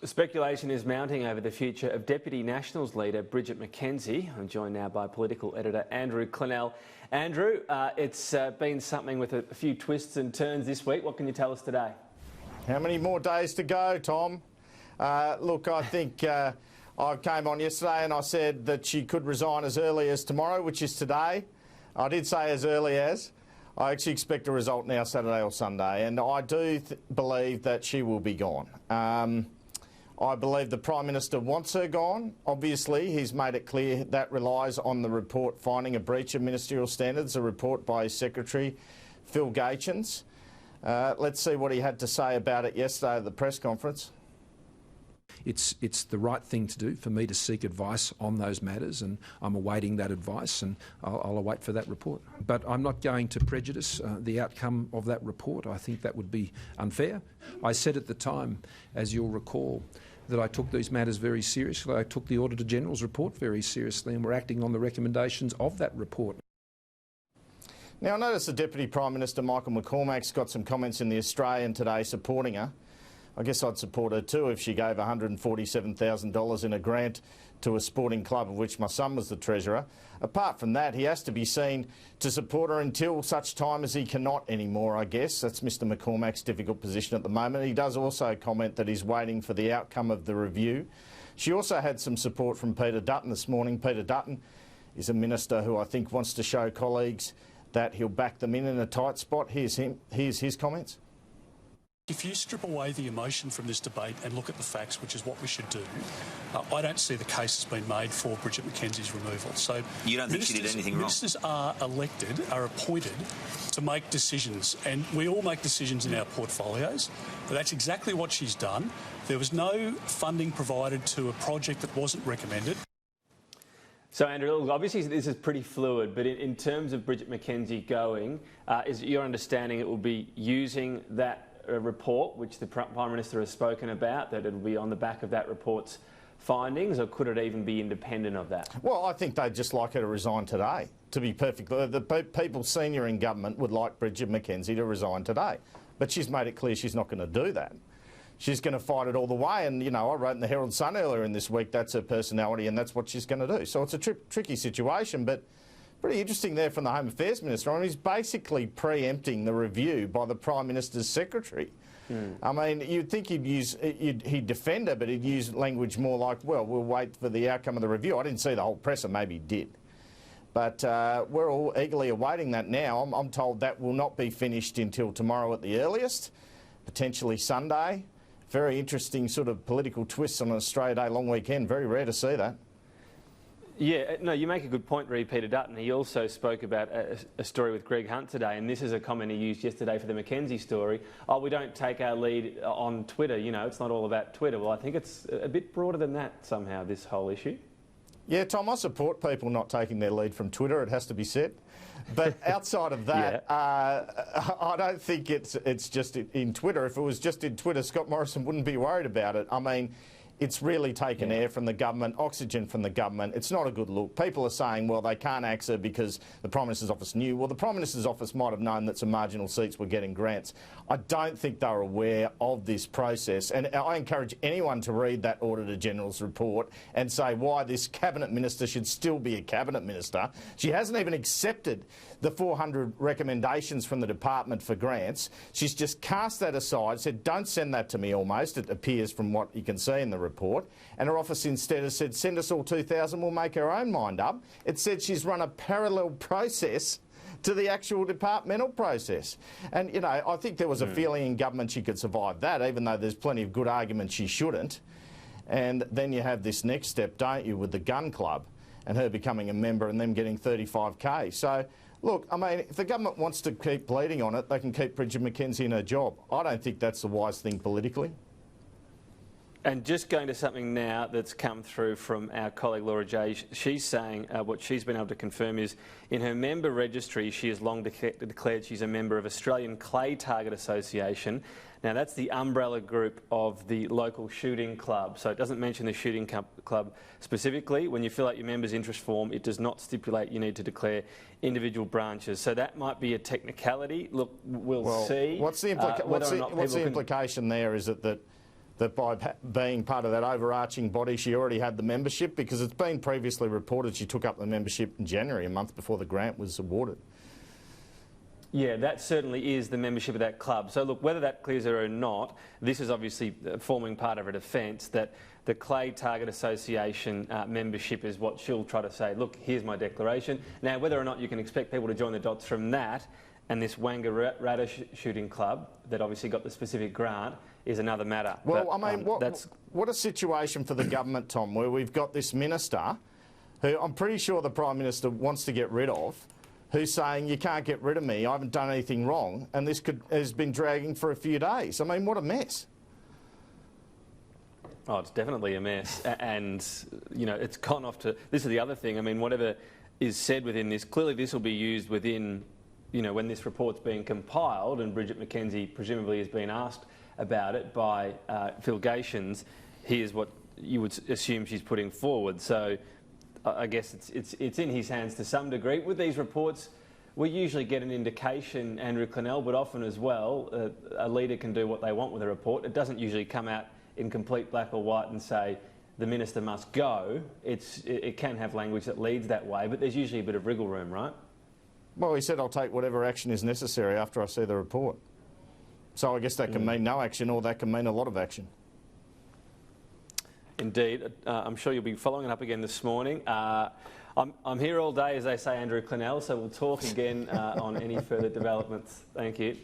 Speculation is mounting over the future of Deputy Nationals leader Bridget McKenzie. I'm joined now by Political Editor Andrew Clennell. Andrew, it's been something with a few twists and turns this week. What can you tell us today? How many more days to go, Tom? Look, I think I came on yesterday and I said that she could resign as early as tomorrow, which is today. I did say as early as. I actually expect a result now Saturday or Sunday, and I do believe that she will be gone. I believe the Prime Minister wants her gone. Obviously, he's made it clear that relies on the report finding a breach of ministerial standards, a report by his Secretary, Phil Gaetjens. Let's see what he had to say about it yesterday at the press conference. It's the right thing to do for me to seek advice on those matters, and I'm awaiting that advice, and I'll await for that report. But I'm not going to prejudice the outcome of that report. I think that would be unfair. I said at the time, as you'll recall, that I took these matters very seriously. I took the Auditor General's report very seriously, and we're acting on the recommendations of that report. Now, I noticed the Deputy Prime Minister, Michael McCormack's got some comments in The Australian today supporting her. I guess I'd support her too if she gave $147,000 in a grant to a sporting club of which my son was the treasurer. Apart from that, he has to be seen to support her until such time as he cannot anymore, I guess. That's Mr McCormack's difficult position at the moment. He does also comment that he's waiting for the outcome of the review. She also had some support from Peter Dutton this morning. Peter Dutton is a minister who I think wants to show colleagues that he'll back them in a tight spot. Here's his comments. If you strip away the emotion from this debate and look at the facts, which is what we should do, I don't see the case has been made for Bridget McKenzie's removal. So you don't think she did anything wrong? Ministers are elected, are appointed to make decisions, and we all make decisions in our portfolios. But that's exactly what she's done. There was no funding provided to a project that wasn't recommended. So, Andrew, obviously this is pretty fluid, but in terms of Bridget McKenzie going, is it your understanding it will be using that report, which the Prime Minister has spoken about, that it'll be on the back of that report's findings, or could it even be independent of that? Well, I think they'd just like her to resign today, to be perfect. The people senior in government would like Bridget McKenzie to resign today, but she's made it clear she's not going to do that. She's going to fight it all the way, and, you know, I wrote in the Herald Sun earlier in this week, that's her personality and that's what she's going to do. So it's a tricky situation, but pretty interesting there from the Home Affairs Minister. I mean, he's basically preempting the review by the Prime Minister's Secretary. I mean, you'd think he'd defend her, but he'd use language more like, well, we'll wait for the outcome of the review. I didn't see the whole presser, maybe he did. But we're all eagerly awaiting that now. I'm told that will not be finished until tomorrow at the earliest, potentially Sunday. Very interesting sort of political twists on an Australia Day long weekend. Very rare to see that. Yeah, no, you make a good point, Peter Dutton. He also spoke about a story with Greg Hunt today, and this is a comment he used yesterday for the McKenzie story. Oh, we don't take our lead on Twitter, you know, it's not all about Twitter. Well, I think it's a bit broader than that somehow, this whole issue. Yeah, Tom, I support people not taking their lead from Twitter, it has to be said. But outside of that, I don't think it's just in Twitter. If it was just in Twitter, Scott Morrison wouldn't be worried about it. I mean, it's really taken air from the government, oxygen from the government. It's not a good look. People are saying, well, they can't axe her because the Prime Minister's office knew. Well, the Prime Minister's office might have known that some marginal seats were getting grants. I don't think they were aware of this process. And I encourage anyone to read that Auditor General's report and say why this Cabinet Minister should still be a Cabinet Minister. She hasn't even accepted the 400 recommendations from the department for grants. She's just cast that aside, said, don't send that to me almost, it appears from what you can see in the report. And her office instead has said, send us all 2,000, we'll make our own mind up. It said she's run a parallel process to the actual departmental process. And, you know, I think there was a feeling in government she could survive that, even though there's plenty of good arguments she shouldn't. And then you have this next step, don't you, with the gun club and her becoming a member and them getting 35K. So, look, I mean, if the government wants to keep bleeding on it, they can keep Bridget McKenzie in her job. I don't think that's the wise thing politically. And just going to something now that's come through from our colleague Laura J, she's saying what she's been able to confirm is in her member registry she has long declared she's a member of Australian Clay Target Association. Now that's the umbrella group of the local shooting club, so it doesn't mention the shooting club specifically. When you fill out your member's interest form, it does not stipulate you need to declare individual branches. So that might be a technicality. Look, we'll see. What's the implication there? Is it that that by being part of that overarching body, she already had the membership, because it's been previously reported she took up the membership in January, a month before the grant was awarded. Yeah, that certainly is the membership of that club. So look, whether that clears her or not, this is obviously forming part of her defence, that the Clay Target Association membership is what she'll try to say, look, here's my declaration. Now, whether or not you can expect people to join the dots from that and this Wangaratta shooting club that obviously got the specific grant is another matter. Well, but, I mean, what a situation for the government, Tom, where we've got this minister who I'm pretty sure the Prime Minister wants to get rid of, who's saying, you can't get rid of me, I haven't done anything wrong, and this has been dragging for a few days. I mean, what a mess. Oh, it's definitely a mess. And, you know, it's gone off to... This is the other thing. I mean, whatever is said within this, clearly this will be used within, you know, when this report's being compiled, and Bridget McKenzie presumably has been asked about it by Phil Gations, here's what you would assume she's putting forward. So I guess it's in his hands to some degree. With these reports, we usually get an indication, Andrew Clennell, but often as well, a leader can do what they want with a report. It doesn't usually come out in complete black or white and say the minister must go. It can have language that leads that way, but there's usually a bit of wriggle room, right? Well, he said, I'll take whatever action is necessary after I see the report. So I guess that can mean no action, or that can mean a lot of action. Indeed. I'm sure you'll be following it up again this morning. I'm here all day, as they say, Andrew Clennell, so we'll talk again on any further developments. Thank you.